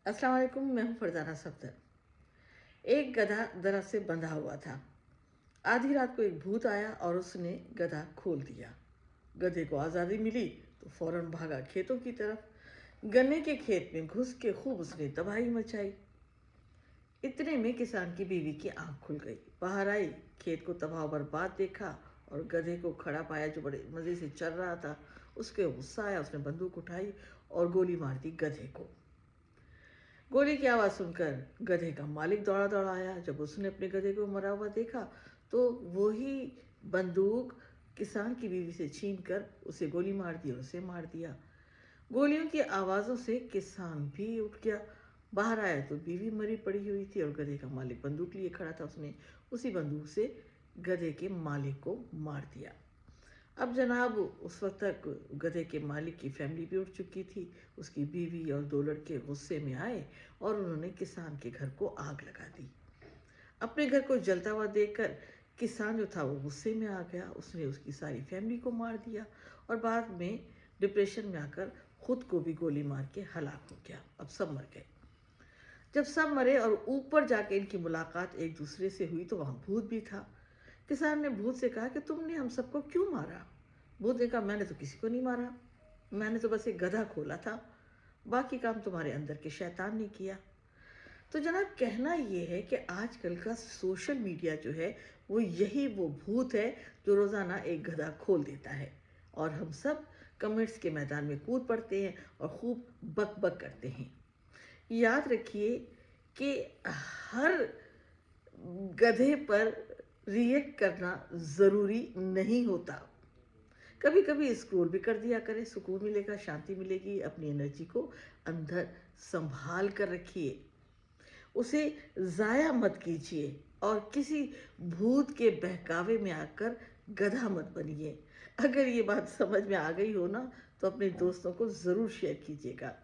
अस्सलाम वालेकुम। मैं हूँ फरजाना सफदर। एक गधा दरख्त से बंधा हुआ था। आधी रात को एक भूत आया और उसने गधा खोल दिया। गधे को आज़ादी मिली तो फौरन भागा खेतों की तरफ। गन्ने के खेत में घुस के खूब उसने तबाही मचाई। इतने में किसान की बीवी की आंख खुल गई। बाहर आई, खेत को तबाह बर्बाद देखा और गधे को खड़ा पाया जो बड़े मज़े से चल रहा था। उसके गुस्सा आया, उसने बंदूक उठाई और गोली मार दी गधे को। गोली की आवाज़ सुनकर गधे का मालिक दौड़ा दौड़ा आया। जब उसने अपने गधे को मरा हुआ देखा तो वही बंदूक किसान की बीवी से छीन कर उसे गोली मार दी और उसे मार दिया। गोलियों की आवाज़ों से किसान भी उठ गया। बाहर आया तो बीवी मरी पड़ी हुई थी और गधे का मालिक बंदूक लिए खड़ा था। उसने उसी बंदूक से गधे के मालिक को मार दिया। अब जनाब उस वक्त तक गधे के मालिक की फैमिली भी उठ चुकी थी। उसकी बीवी और दो लड़के गुस्से में आए और उन्होंने किसान के घर को आग लगा दी। अपने घर को जलता हुआ देखकर किसान जो था वो गुस्से में आ गया। उसने उसकी सारी फैमिली को मार दिया और बाद में डिप्रेशन में आकर खुद को भी गोली मार के हलाक हो गया। अब सब मर गए। जब सब मरे और ऊपर जाके इनकी मुलाकात एक दूसरे से हुई तो वहाँ भूत भी था। किसान ने भूत से कहा कि तुमने हम सबको क्यों मारा? भूत ने कहा, मैंने तो किसी को नहीं मारा, मैंने तो बस एक गधा खोला था, बाकी काम तुम्हारे अंदर के शैतान ने किया। तो जनाब कहना ये है कि आजकल का सोशल मीडिया जो है वो भूत है जो रोज़ाना एक गधा खोल देता है और हम सब कमेंट्स के मैदान में कूद पड़ते हैं और खूब बक बक करते हैं। याद रखिए कि हर गधे पर रिएक्ट करना ज़रूरी नहीं होता। कभी कभी स्क्रोल भी कर दिया करें, सुकून मिलेगा, शांति मिलेगी। अपनी एनर्जी को अंदर संभाल कर रखिए, उसे ज़ाया मत कीजिए और किसी भूत के बहकावे में आकर गधा मत बनिए। अगर ये बात समझ में आ गई हो ना तो अपने दोस्तों को ज़रूर शेयर कीजिएगा।